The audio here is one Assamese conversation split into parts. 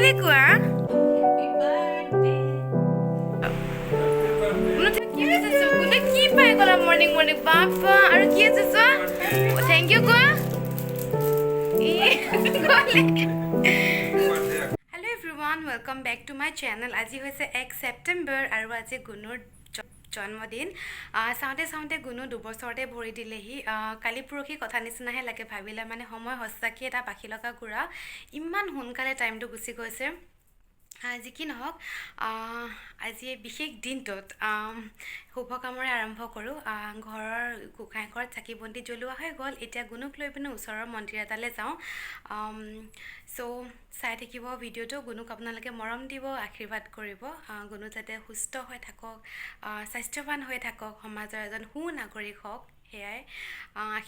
বুলি কোৱা কি পাই গলা মৰ্ণিং মৰ্ণিং বাপা আৰু কি আছে চোৱা থেংক ইউ কোৱা hello' everyone welcome back to my channel আজি হৈছে 1 ছেপ্টেম্বৰ আৰু আজি গুণুৰ জন্মদিন চাওঁতে চাওঁতে গুণু 2 বছৰতে ভৰি দিলেহি কালি পৰহি কথা নিচিনাহে লাগে ভাবিলে মানে সময় সঁচাকৈ এটা পাখি লগা ঘূৰা ইমান সোনকালে টাইমটো গুচি গৈছে যি কি নহওক আজি বিশেষ দিনটোত শুভ কামৰে আৰম্ভ কৰোঁ ঘৰৰ গোঁসাই ঘৰত চাকি বন্তি জ্বলোৱা হৈ গ'ল এতিয়া গুণুক লৈ পিনে ওচৰৰ মন্দিৰ এটালৈ যাওঁ চ' চাই থাকিব ভিডিঅ'টো গুণুক আপোনালোকে মৰম দিব আশীৰ্বাদ কৰিব গুণু যাতে সুস্থ হৈ থাকক স্বাস্থ্যৱান হৈ থাকক সমাজৰ এজন সুনাগৰিক হওক সেয়াই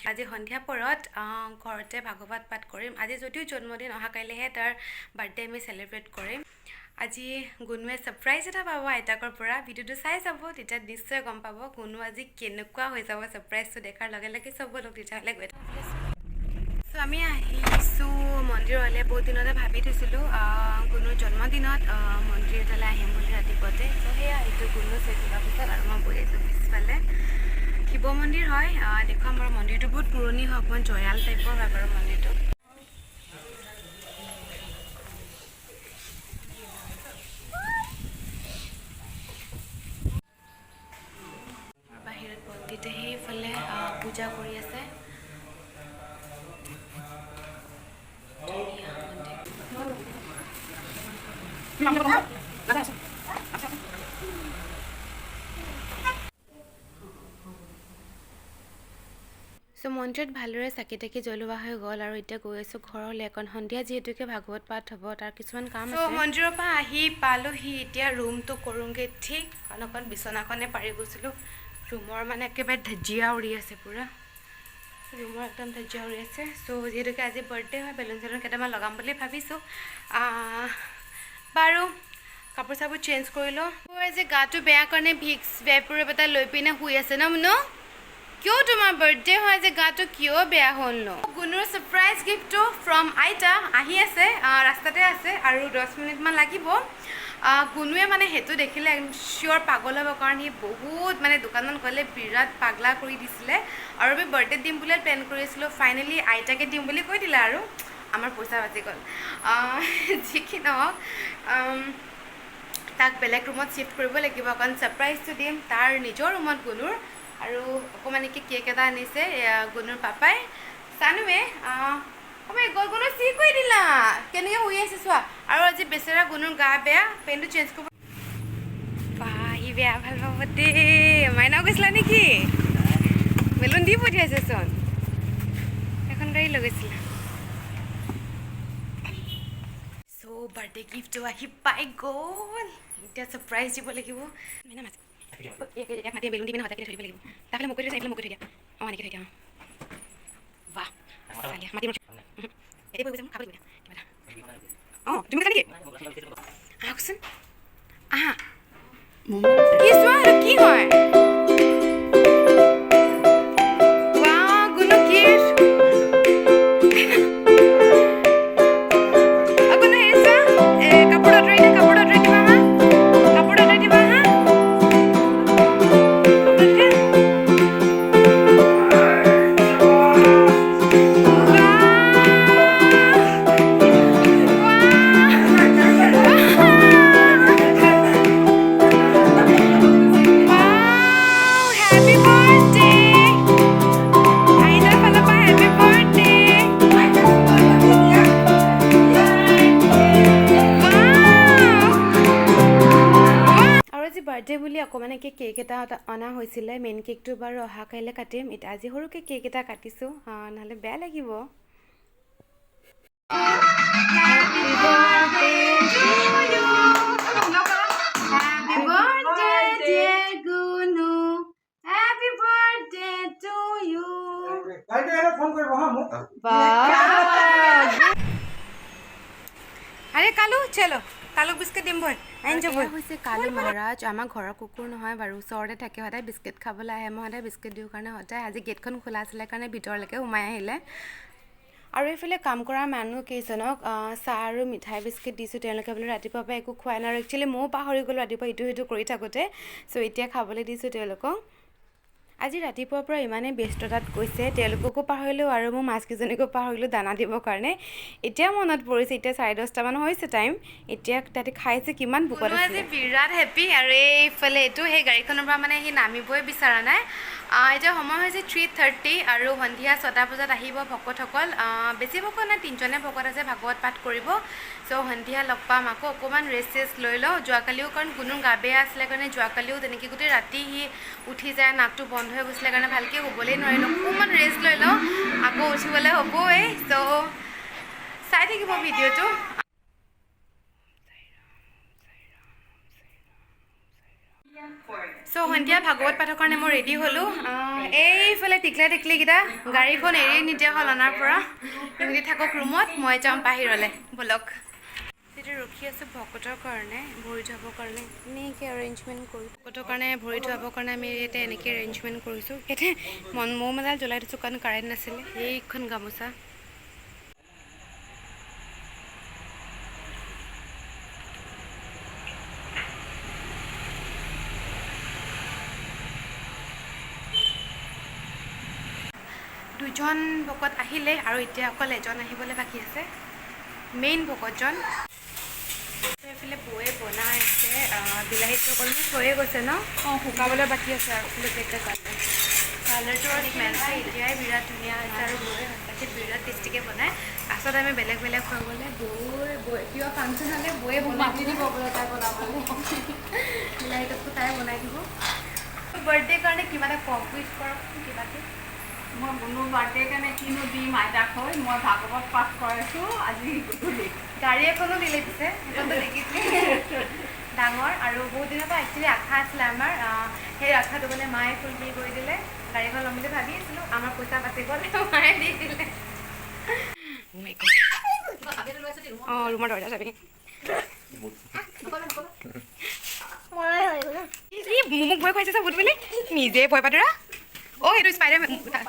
আজি সন্ধিয়া পৰত ঘৰতে ভাগৱত পাঠ কৰিম আজি যদিও জন্মদিন অহা কাইলৈহে তাৰ বাৰ্থডে আমি চেলিব্ৰেট কৰিম আজি গুণুৱে ছাৰপ্ৰাইজ এটা পাব আইতাকৰ পৰা ভিডিঅ'টো চাই যাব তেতিয়া নিশ্চয় গম পাব গুণু আজি কেনেকুৱা হৈ যাব ছাৰপ্ৰাইজটো দেখাৰ লগে লগে চব লগ তেতিয়াহ'লে গৈ চ' আমি আহিছোঁ মন্দিৰলৈ বহুত দিনতে ভাবি থৈছিলোঁ গুণুৰ জন্মদিনত মন্দিৰ এটালৈ আহিম বুলি ৰাতিপুৱাতে চ' সেয়া এইটো গুণু চৈ থকাৰ পিছত আৰু মই বহি আছোঁ পিছফালে শিৱ মন্দিৰ হয় দেখুৱাম বাৰু মন্দিৰটো বহুত পুৰণি হয় অকণমান জয়াল টাইপৰ হয় বাৰু মন্দিৰটো বাহিৰত বন্তিতে সেইফালে পূজা কৰি আছে চ' মন্দিৰত ভালদৰে চাকি তাকি জ্বলোৱা হৈ গ'ল আৰু এতিয়া গৈ আছোঁ ঘৰলৈ এখন সন্ধিয়া যিহেতুকে ভাগৱত পাঠ হ'ব তাৰ কিছুমান কাম আছে মন্দিৰৰ পৰা আহি পালোহি এতিয়া ৰুমটো কৰোঁগৈ ঠিক অকণ বিচনাখনে পাৰি গৈছিলোঁ ৰুমৰ মানে একেবাৰে ধজিয়া উৰি আছে পূৰা ৰুমৰ একদম ধজিয়া উৰি আছে চ' যিহেতুকে আজি বাৰ্থডে হয় বেলুন চেলুন কেইটামান লগাম বুলি ভাবিছোঁ বাৰু কাপোৰ চাপোৰ চেঞ্জ কৰি লওঁ যে গাটো বেয়া কাৰণে ভিক্স ভেপোৰেপ এটা লৈ পিনে শুই আছে ন মুনু কিয় তোমাৰ বাৰ্থডে হয় যে গাটো কিয় বেয়া হ'ল ন গুণুৰ ছাৰপ্ৰাইজ গিফ্টটো ফ্ৰম আইতা আহি আছে ৰাস্তাতে আছে আৰু 10 মিনিটমান লাগিব গুণুৱে মানে সেইটো দেখিলে চিয়'ৰ পাগল হ'ব কাৰণ সি বহুত মানে দোকানত গ'লে বিৰাট পাগলা কৰি দিছিলে আৰু আমি বাৰ্থডে দিম বুলি প্লেন কৰিছিলোঁ ফাইনেলি আইতাকে দিম বুলি কৈ দিলে আৰু আমাৰ পইচা বাচি গ'ল যি কি নহওক তাক বেলেগ ৰুমত চিফ্ট কৰিব লাগিব কাৰণ ছাৰপ্ৰাইজটো দিম তাৰ নিজৰ ৰুমত গুণুৰ আৰু অকণমানিকৈ কেক এটা আনিছে গুণুৰ পাপাই চানুৱে গৈ গুণুৰ চি কৰি দিলা কেনেকৈ শুই আছে চোৱা আৰু আজি বেচেৰা গুণুৰ গা বেয়া পেণ্টটো চেঞ্জ কৰিব সি বেয়া ভাল পাব দেই মাইনাও গৈছিলা নেকি বেলুন দি পঠিয়াইছেচোন এখন গাড়ী লৈ গৈছিলা চ' বাৰ্থডে গিফ্টটো আহি পাই গ'ল এতিয়া ছাৰপ্ৰাইজ দিব লাগিব এক মাতি বেলুন দি পিনে সজাই থৈ দিব লাগিব তাহলে মোক কৈ দিয়া মোক কৈ দিয়া এনেকৈ থৈ দিয়া বাহ মাতি এতিয়া কৈ খাব লাগিব তুমি নেকি আহকচোন আহা কি চোৱা আৰু কি হয় বাৰ্থডে বুলি অকণমানকৈ কেক এটা অনা হৈছিলে মেইন কেকটো বাৰু অহা কাইলৈ কাটিম এতিয়া আজি সৰুকৈ কেক এটা কাটিছোঁ নহ'লে বেয়া লাগিব আৰে কালু চলো কালুক বিস্কুট দিম বল হৈছে কালু মহাৰাজ আমাৰ ঘৰৰ কুকুৰ নহয় বাৰু ওচৰতে থাকে সদায় বিস্কুট খাবলৈ আহে মই সদায় বিস্কুট দিওঁ কাৰণে সদায় আজি গেটখন খোলা আছিলে কাৰণে ভিতৰলৈকে সোমাই আহিলে আৰু এইফালে কাম কৰা মানুহ কেইজনক চাহ আৰু মিঠাই বিস্কুট দিছোঁ তেওঁলোকে বোলে ৰাতিপুৱাৰ পৰা একো খোৱাই নাই আৰু একচুৱেলি ময়ো পাহৰি গ'লোঁ ৰাতিপুৱা ইটো সিটো কৰি থাকোঁতে চ' এতিয়া খাবলৈ দিছোঁ তেওঁলোকক আজি ৰাতিপুৱাৰ পৰা ইমানেই ব্যস্ততাত গৈছে তেওঁলোককো পাহৰিলোঁ আৰু মোৰ মাছকেইজনীকো পাহৰিলোঁ দানা দিবৰ কাৰণে এতিয়া মনত পৰিছে এতিয়া 10:30মান হৈছে টাইম এতিয়া তাতে খাইছে কিমান ভোকত আছে আজি বিৰাট হেপী আৰু এইফালে এইটো সেই গাড়ীখনৰ পৰা মানে সি নামিবই বিচৰা নাই এতিয়া সময় হৈছে 3:30 আৰু সন্ধিয়া 6টা বজাত আহিব ভকতসকল বেছি ভকত নাই 3জনে ভকত আছে ভাগৱত পাঠ কৰিব চ' সন্ধিয়া লগ পাম আকৌ অকণমান ৰেষ্ট লৈ লওঁ যোৱাকালিও কাৰণ কোনো গা বেয়া আছিলে কাৰণে যোৱাকালিও তেনেকৈ গোটেই ৰাতি সি উঠি যায় নাকটো বন্ধ হৈ গৈছিলে কাৰণে ভালকৈ শুবলৈ নোৱাৰিলোঁ অকণমান ৰেষ্ট লৈ লওঁ আকৌ উঠিবলৈ হ'বই চ' চাই থাকিব ভিডিঅ'টো চ' সন্ধিয়া ভাগৱত পাঠৰ কাৰণে মই ৰেডি হ'লোঁ এইফালে টিকলিকেইটা গাড়ীখন এৰি নিদিয়া হ'ল অনাৰ পৰা তুমি থাকক ৰুমত মই যাম বাহিৰলৈ ব'লক তেতিয়া ৰখি আছোঁ ভকতৰ কাৰণে ভৰি ধুৱাবৰ কাৰণে এনেকৈ এৰেঞ্জমেণ্ট কৰি ভকতৰ কাৰণে ভৰি ধুৱাবৰ কাৰণে আমি ইয়াতে এনেকৈ এৰেঞ্জমেণ্ট কৰিছোঁ ইয়াতে মৌ মেলাত জ্বলাই দিছোঁ কাৰণ কাৰেণ্ট নাছিলে এইখন গামোচা দুজন ভকত আহিলে আৰু এতিয়া অকল এজন আহিবলৈ বাকী আছে মেইন ভকতজন এইফালে বৌয়ে বনাই আছে বিলাহীটো অলমষ্ট হৈয়ে গৈছে ন শুকাবলৈ বাকী আছে আৰু গোটেইটা কালাৰটো আৰু স্মেলটো এতিয়াই বিৰাট ধুনীয়া হৈছে আৰু বৌয়ে সঁচাকৈ বিৰাট টেষ্টিকৈ বনায় পাছত আমি বেলেগ খুৱাবলৈ বৈ কিবা ফাংচন হ'লে বৌয়ে মাতি দিব বোলে তাই বনাবলৈ বিলাহীটো তাই বনাই দিব বাৰ্থডে কাৰণে কিবা এটা কমপ্লিট কৰক কিবাটো মই কোনো বাৰ্থডে কাৰণে কিনো দিম আইতাক হৈ মই ভাগৱত পাঠ কৰাইছোঁ আজি গধূলি গাড়ী এখনো দিলে দিছে সেইখনটো দেখিছে ডাঙৰ আৰু বহুত দিনৰ পৰা একচুৱেলি আশা আছিলে আমাৰ সেই আশাটো মানে মায়ে ফুলফিল কৰি দিলে গাড়ীখন ল'ম বুলি ভাবি আছিলোঁ আমাৰ পইচা বাচি গ'ল মায়ে দি দিলে অঁ ৰুমৰ দৰজা চাবি মোক ভয় খুৱাইছে বুট বুলি নিজে ভয় পাতৰা অ' সেইটো স্পাইডাৰ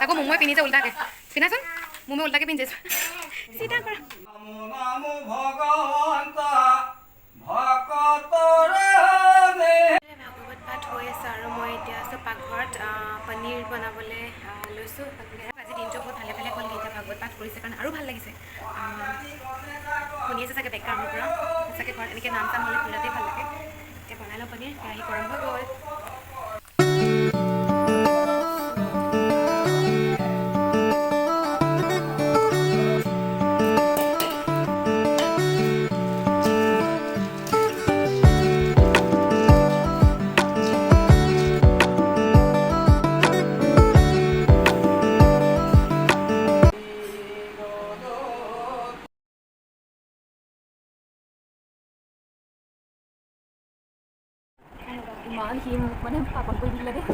তাকো মোমোৱে পিন্ধিছে উল্টাকৈ পিন্ধাচোন মোমোৱে উল্টাকৈ পিন্ধিছে চিধা কৰা ভাগৱত পাঠ হৈ আছে আৰু মই এতিয়া আছোঁ পাকঘৰত পনীৰ বনাবলৈ লৈছোঁ আজি দিনটো বহুত ভালে গ'ল এতিয়া ভাগৱত পাঠ কৰিছে কাৰণে আৰু ভাল লাগিছে শুনি আছে চাগে বেকগ্ৰাউণ্ডৰ পৰা সঁচাকৈ ঘৰত এনেকৈ নাম চাম হ'লে বিৰাটেই ভাল লাগে এতিয়া বনাই লওঁ পনীৰ কেৰাহী গৰম হৈ গ'ল ইমান সি মোক মানে পাগল কৰি দিলে দেই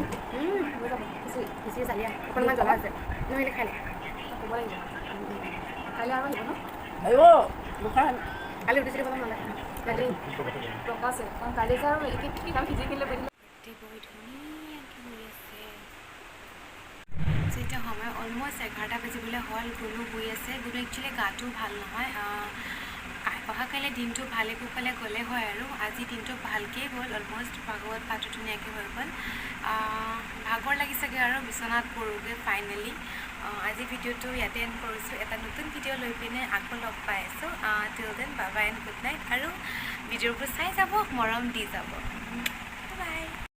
বেছি চালিয়া অকণমান জ্বলা আছে নহ'লে খাই ক'ব লাগিব কাইলৈ আৰু আহিব ন আহিব দোকান কালি ৰুটি চুটি বনাব নালাগে কালি প্ৰকাশে কাৰণ কালি যে আৰু কি কাম সিজি কিনিলে পেলাই এতিয়া সময় অলমষ্ট 11টা বাজিবলৈ হ'ল গুণো শুই আছে গুণো একচুৱেলি গাটো ভাল নহয় অহাকাইলৈ দিনটো ভালে কুশলে গ'লে হয় আৰু আজি দিনটো ভালকৈ গ'ল অলমষ্ট ভাগৱত পাঠটো ধুনীয়াকৈ হৈ গ'ল ভাগৰ লাগিছেগৈ আৰু বিচনাত পৰোঁগৈ ফাইনেলি আজি ভিডিঅ'টো ইয়াতে এণ্ড কৰিছোঁ এটা নতুন ভিডিঅ' লৈ পিনে আকৌ লগ পাই আছোঁ till then bye bye and good night আৰু ভিডিঅ'বোৰ চাই যাব মৰম দি যাব